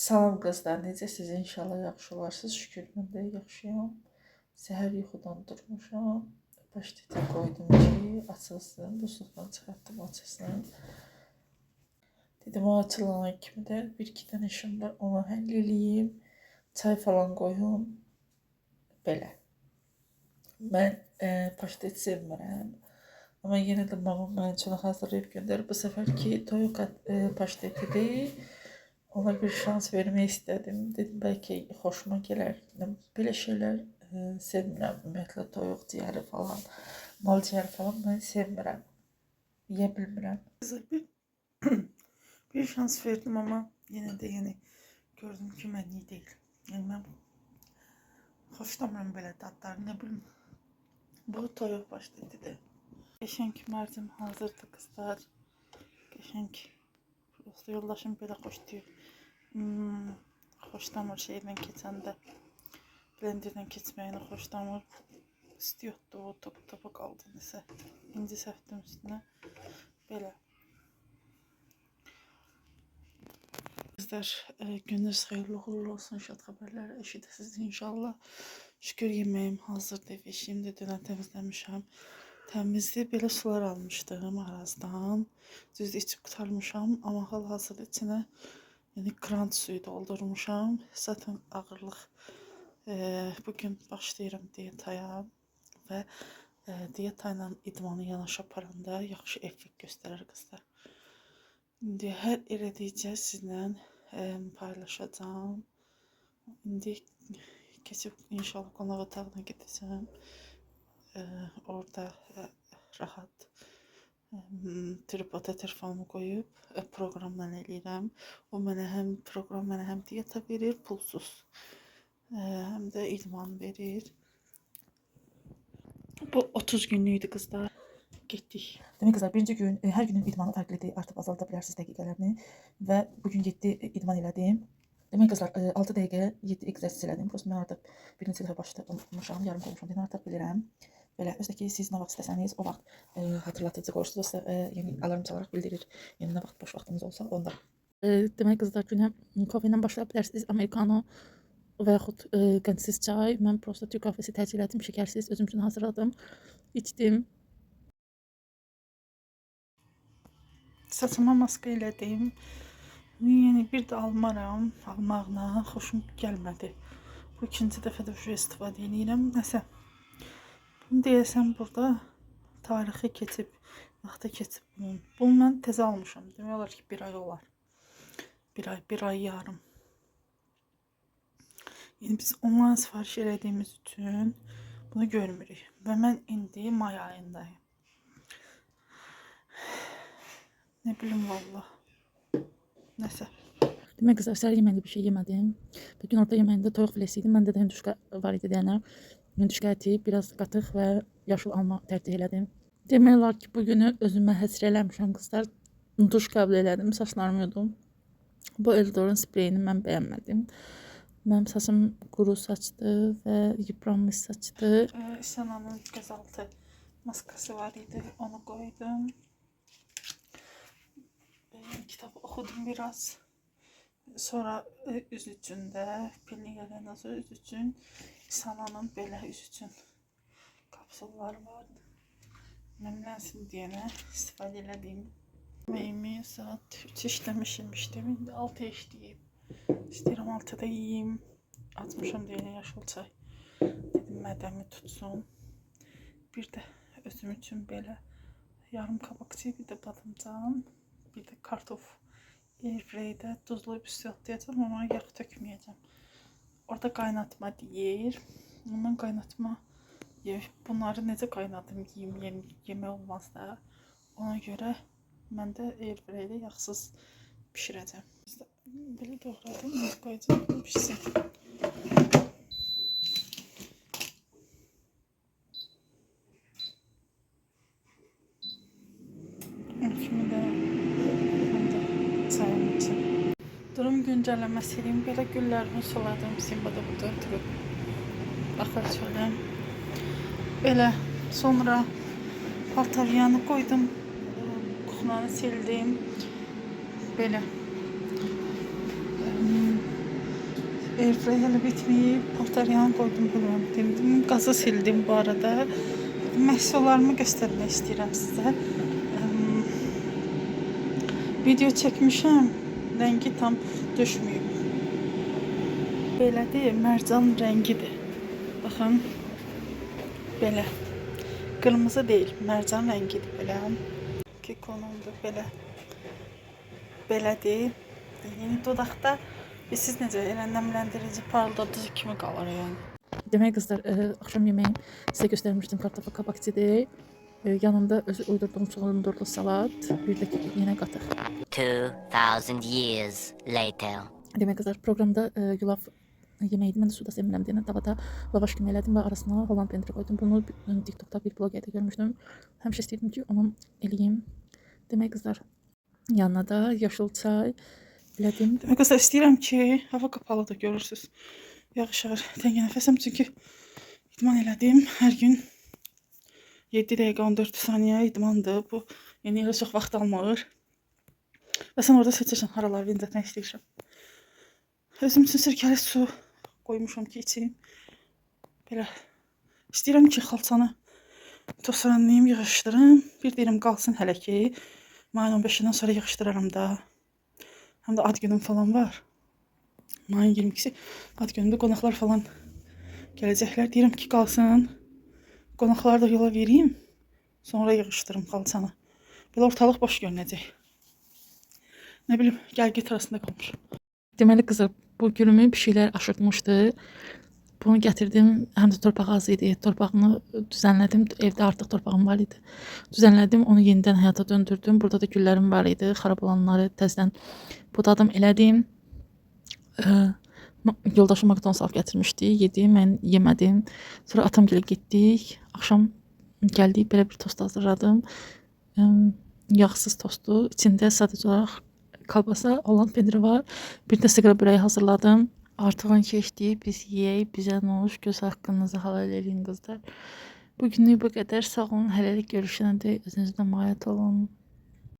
Salam qızlar, necəsiz? İnşallah yaxşı olarsınız. Şükür mən də yaxşıyam. Səhər yuxudan durmuşam. Paştete qoydum ki, açılsın. Buzluqdan çıxartdım açılsın. Dedim o açılan kimi də bir-iki dənə işim var, onu həll eləyim. Çay falan qoyum. Belə. Mən paştet sevmirəm. Amma yenə də mamam mənim üçün hazırlayıb göndərib. Bu səfərki toyuq paştetidir. Ona bir şans vermək istədim. Dedim, bəlkə xoşuma gələr. Belə şeylər sevmirəm. Ümumiyyətlə, toyuq ciyəri falan, mal ciyəri falan mən sevmirəm. Yeyə bilmirəm. Bir şans verdim, amma yenə də gördüm ki, mənlik deyil. Yəni, mən xoşlamıram belə dadları, nə bilim. Bu toyuq paştetidir. Qəşəng mərcim hazırdır, qızlar. Qəşəng. Yoldaşım belə xoşlayır. Xoşlamır şeydən keçəndə. Blenderdən keçməyini xoşlamır. İstiyordu o topu qaldı nəsə. İnci səfdim üstünə. Belə. Qızlar, gününüz xeyirli uğurlu olsun. Şad xəbərlər eşidəsiniz inşallah. Şükür yeməyim hazırdır. Eşiyim də dönən təmizləmişəm. Təmizli belə sular almışdım Arazdan. Düzdür içib qutarmışam, amma hal-hazırda içinə krant suyu doldurmuşam. Zaten ağırlıq bugün başlayıram diyetaya və diyeta ilə idmanı yanaşı aparanda yaxşı effekt göstərir qızlar. İndi hər elədikcə sizlə paylaşacağım. İndi keçib inşallah qonaq otağına gedəcəm. Orada rahat tripoda telefonumu qoyub proqramla eləyirəm. O mənə həm proqram mənə həm diyeta verir, pulsuz. Həm də idman verir. Bu 30 günlükdür qızlar. Getdik. Demək qızlar, birinci gün hər günün idmanı fərqlidir. Artıq azalda bilərsiniz dəqiqələrini və bugün 7 idman elədim. Demək qızlar, 6 dəqiqə 7 egzersiz elədim. Prosta mən artıq birinci dəfə başlamışam, yarım qoymuşam. Dedim artıq bilirəm. Belə, özdə ki, siz nə vaxt istəsəniz, o vaxt hatırlatıcı qoyursunuz, yəni alarm çalaraq bildirir, yəni nə vaxt boş vaxtınız olsa onda. Demək qızlar, günə kofe ilə başlaya bilərsiniz, amerikano və yaxud qəndsiz çay. Mən prosta Türk kafesi tərcih elədim, şəkərsiz, özüm üçün hazırladım, içdim. Saçıma maska elədim, yəni bir də almaram, almaqla xoşum gəlmədi. Bu ikinci dəfə də istifadə edirəm, nəsə. Deyəsən burada tarixi keçib, vaxtı keçib bunun. Bunu mən təzə almışam. Demək olar ki, bir ay olar. Bir ay yarım. Yəni biz ondan sifariş elədiyimiz üçün bunu görmürük. Və mən indi may ayındayım. Nə bilim valla. Nəsə. Demək qızlar, səhər yeməyində bir şey yemədim. Bugün orta yeməyində toyuq filesi idi. Məndə də hündüşka var idi deyənə. Hündüşka əti, biraz qatıq və yaşıl alma tərcih elədim. Demək olar ki, bugünü özümə həsr eləmişəm qızlar. Duş qəbul elədim, saçlarımı yudum. Bu Eldor'un spreyini mən bəyənmədim. Mənim saçım quru saçdı və yıpranmış saçdı. İsananın gözaltı maskası var idi, onu qoydum. Kitabı oxudum biraz. Sonra üz üçün də, pilini gələndən sonra üz üçün İsananın belə üz üçün kapsulları var. Nəmlənsin deyənə istifadə elədiyim. Yemeğimi saat 3 işləmişim, indi 6 işləyib. İstəyirəm 6'da yiyeyim. Atmışam deyənə yaşıl çay. Dedim mədəmi tutsun. Bir də özüm üçün belə yarım kabakçı, bir də badımcan, bir də kartof. Airfryerdə duzlayıb üstü atlayacağım, amma yağ tökməyəcəm. Orada qaynatma deyir. Mən qaynatma bunları necə qaynadım yiyeyim, yemək olmaz da. Ona görə mən də airfryerdə yağsız pişirəcəm. Belə doğradım, qoyacağım, pişsin. Şimdi də çayım için. Durum güncəlləməsi eləyim. Belə güllərimi suladım. Simbada burada oturub baxır çöləm. Belə sonra paltaryanı qoydum. Kuxlanı sildim. Belə. Airfryer hələ bitməyib. Portaryanı qoydum buna. Dedim, qazı sildim bu arada. Məhsullarımı göstərmək istəyirəm sizə. Video çəkmişəm. Rəngi tam düşməyib. Belədir, mərcan rəngidir. Baxın. Belə. Qırmızı deyil, mərcan rəngidir belə. Ki konumdur belə. Belədir. Yəni dodaqda siz necə elə nəmləndirici parladıcı kimi qalır yəni. Demək qızlar, axşam yeməyim sizə göstərmişdim, kartofu kabakçidir. Yanında özü uydurduğum soğandırlı salat, bir də yenə qatıq. 2000 years later. Demək qızlar, proqramda yulaf yeməyiydi. Mən də suda sevmirəm deyən tavada lavaş kimi elədim və arasına Holland pendiri qoydum. Bunu TikTokda bir blogerdə görmüşdüm. Həmişə istəyirdim ki, onu eləyim. Demək qızlar, yanına da yaşıl çay elədim. Demək qızlar, istəyirəm ki, hava qapalıdır, görürsünüz. Yağış yağır, təngə nəfəsəm, çünki idman elədim. Hər gün 7 dəqiqə 14 saniyə idmandır. Bu yəni elə çox vaxt almır. Və sən orada seçirsən haraları incətmək istəyirsən. Özüm üçün sirkəli su qoymuşam ki, içeyim. Belə istəyirəm ki, xalçanı tosaranlayım, yığışdırım. Bir deyirəm qalsın hələ ki. Mayın 15-dən sonra yığışdıraram da. Həm də ad günüm falan var. Mayın 22-si ad günümdə qonaqlar falan gələcəklər. Deyirəm ki, qalsın. Qonaqları da yola vereyim. Sonra yığışdırım xalçanı. Belə ortalıq boş görünəcək. Nə bilim, gəl-get arasında qalmış. Deməli qızlar, bu gülümü bir şeylər aşırtmışdı. Bunu gətirdim, həm də torpaq az idi. Torpağını düzənlədim, evdə artıq torpağım var idi. Düzənlədim, onu yenidən həyata döndürdüm. Burada da güllərim var idi, xarab olanları təzədən budadım, elədim. Yoldaşım McDonald's alıb gətirmişdi, yedim, mən yemədim. Sonra atamgilə getdik, axşam gəldik, belə bir tost hazırladım. Yağsız tostu, içində sadəcə olaraq kalbasa olan pendiri var. Bir də siqara börəyi hazırladım. Artığın keçdi, biz yeyək, bizə nə olur, göz haqqınızı halal eləyin qızlar. Bugünlük bu qədər, sağ olun, hələlik görüşənə də özünüzdən mayət olun.